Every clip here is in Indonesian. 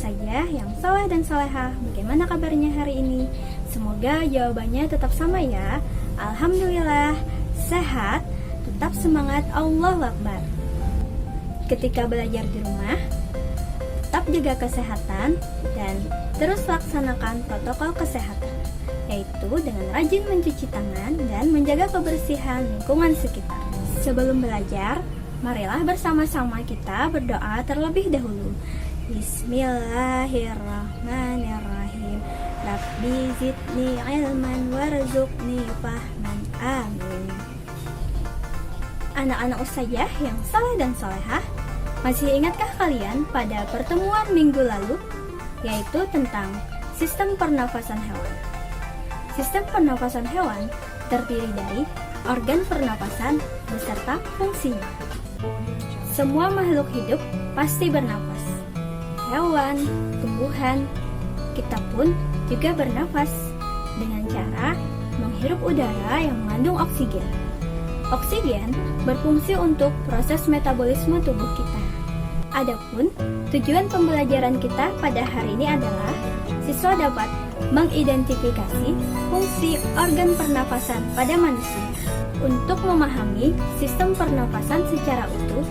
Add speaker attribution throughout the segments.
Speaker 1: Usayah yang soleh dan solehah, bagaimana kabarnya hari ini? Semoga jawabannya tetap sama ya. Alhamdulillah, sehat, tetap semangat, Allahu Akbar. Ketika belajar di rumah, tetap jaga kesehatan dan terus laksanakan protokol kesehatan, yaitu dengan rajin mencuci tangan dan menjaga kebersihan lingkungan sekitar. Sebelum belajar, marilah bersama-sama kita berdoa terlebih dahulu. Bismillahirrahmanirrahim. Rabbi zidni ilman warzuqni fahman. Amin. Anak-anak Usayah yang saleh dan solehah, masih ingatkah kalian pada pertemuan minggu lalu, yaitu tentang sistem pernafasan hewan? Sistem pernafasan hewan terdiri dari organ pernapasan beserta fungsinya. Semua makhluk hidup pasti bernafas. Hewan, tumbuhan, kita pun juga bernafas dengan cara menghirup udara yang mengandung oksigen. Oksigen berfungsi untuk proses metabolisme tubuh kita. Adapun tujuan pembelajaran kita pada hari ini adalah siswa dapat mengidentifikasi fungsi organ pernapasan pada manusia. Untuk memahami sistem pernapasan secara utuh,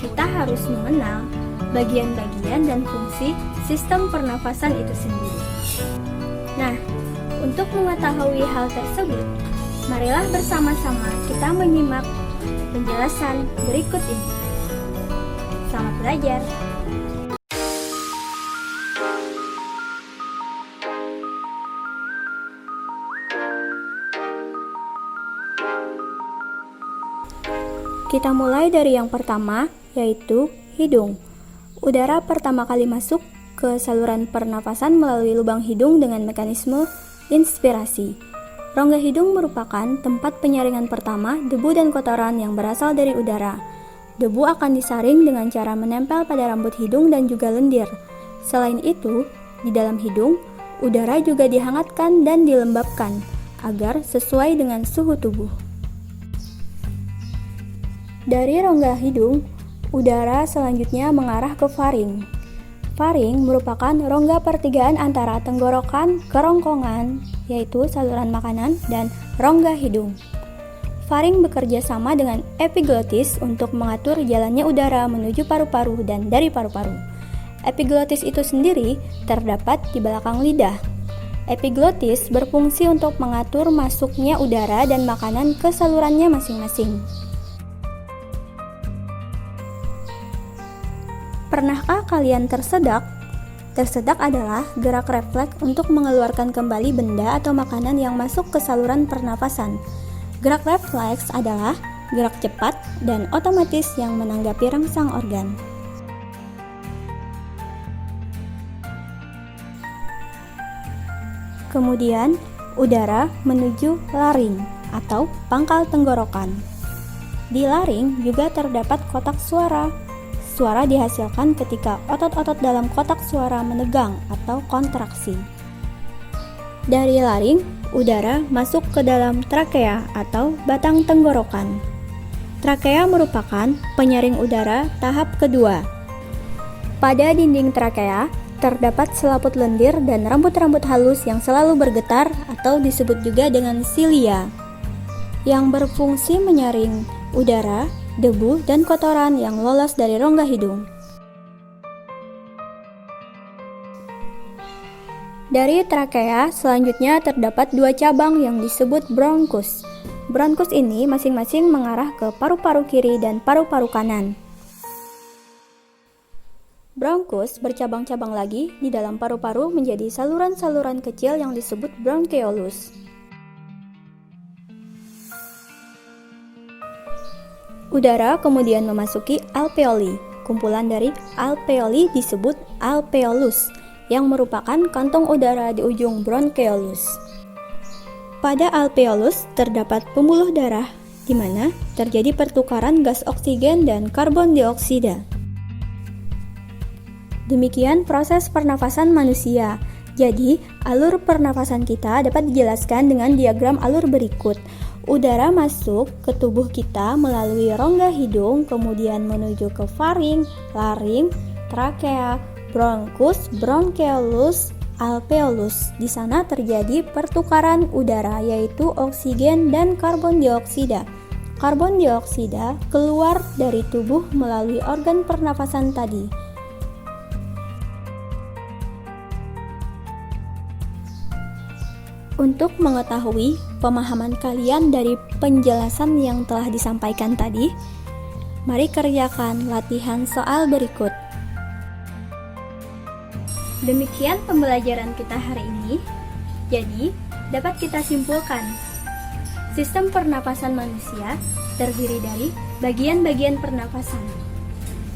Speaker 1: kita harus mengenal bagian-bagian dan fungsi sistem pernapasan itu sendiri. Nah, untuk mengetahui hal tersebut, marilah bersama-sama kita menyimak penjelasan berikut ini. Selamat belajar! Kita mulai dari yang pertama, yaitu hidung. Udara pertama kali masuk ke saluran pernafasan melalui lubang hidung dengan mekanisme inspirasi. Rongga hidung merupakan tempat penyaringan pertama debu dan kotoran yang berasal dari udara. Debu akan disaring dengan cara menempel pada rambut hidung dan juga lendir. Selain itu, di dalam hidung, udara juga dihangatkan dan dilembabkan agar sesuai dengan suhu tubuh. Dari rongga hidung, udara selanjutnya mengarah ke faring. Faring merupakan rongga pertigaan antara tenggorokan, kerongkongan, yaitu saluran makanan, dan rongga hidung. Faring bekerja sama dengan epiglotis untuk mengatur jalannya udara menuju paru-paru dan dari paru-paru. Epiglotis itu sendiri terdapat di belakang lidah. Epiglotis berfungsi untuk mengatur masuknya udara dan makanan ke salurannya masing-masing. Pernahkah kalian tersedak? Tersedak adalah gerak refleks untuk mengeluarkan kembali benda atau makanan yang masuk ke saluran pernafasan. Gerak refleks adalah gerak cepat dan otomatis yang menanggapi rangsang organ. Kemudian, udara menuju laring atau pangkal tenggorokan. Di laring juga terdapat kotak suara. Suara dihasilkan ketika otot-otot dalam kotak suara menegang atau kontraksi. Dari laring, udara masuk ke dalam trakea atau batang tenggorokan. Trakea merupakan penyaring udara tahap kedua. Pada dinding trakea, terdapat selaput lendir dan rambut-rambut halus yang selalu bergetar atau disebut juga dengan silia, yang berfungsi menyaring udara, debu, dan kotoran yang lolos dari rongga hidung. Dari trakea, selanjutnya terdapat dua cabang yang disebut bronkus. Bronkus ini masing-masing mengarah ke paru-paru kiri dan paru-paru kanan. Bronkus bercabang-cabang lagi di dalam paru-paru menjadi saluran-saluran kecil yang disebut bronkeolus. Udara kemudian memasuki alveoli. Kumpulan dari alveoli disebut alveolus, yang merupakan kantong udara di ujung bronkeolus. Pada alveolus terdapat pembuluh darah, di mana terjadi pertukaran gas oksigen dan karbon dioksida. Demikian proses pernafasan manusia. Jadi, alur pernafasan kita dapat dijelaskan dengan diagram alur berikut. Udara masuk ke tubuh kita melalui rongga hidung, kemudian menuju ke faring, laring, trakea, bronchus, bronchiolus, alveolus. Di sana terjadi pertukaran udara, yaitu oksigen dan karbon dioksida. Karbon dioksida keluar dari tubuh melalui organ pernafasan tadi. Untuk mengetahui pemahaman kalian dari penjelasan yang telah disampaikan tadi, mari kerjakan latihan soal berikut. Demikian pembelajaran kita hari ini. Jadi, dapat kita simpulkan, sistem pernapasan manusia terdiri dari bagian-bagian pernapasan,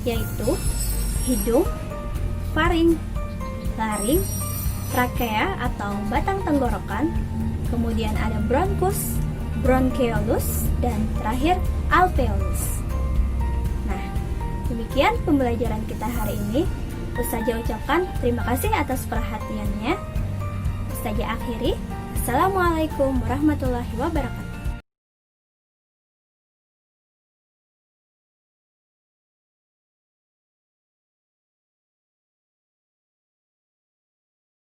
Speaker 1: yaitu hidung, faring, laring, trakea atau batang tenggorokan, kemudian ada bronchus, bronchiolus, dan terakhir alveolus. Nah, demikian pembelajaran kita hari ini. Ustazah ucapkan terima kasih atas perhatiannya. Ustazah akhiri. Assalamualaikum warahmatullahi wabarakatuh.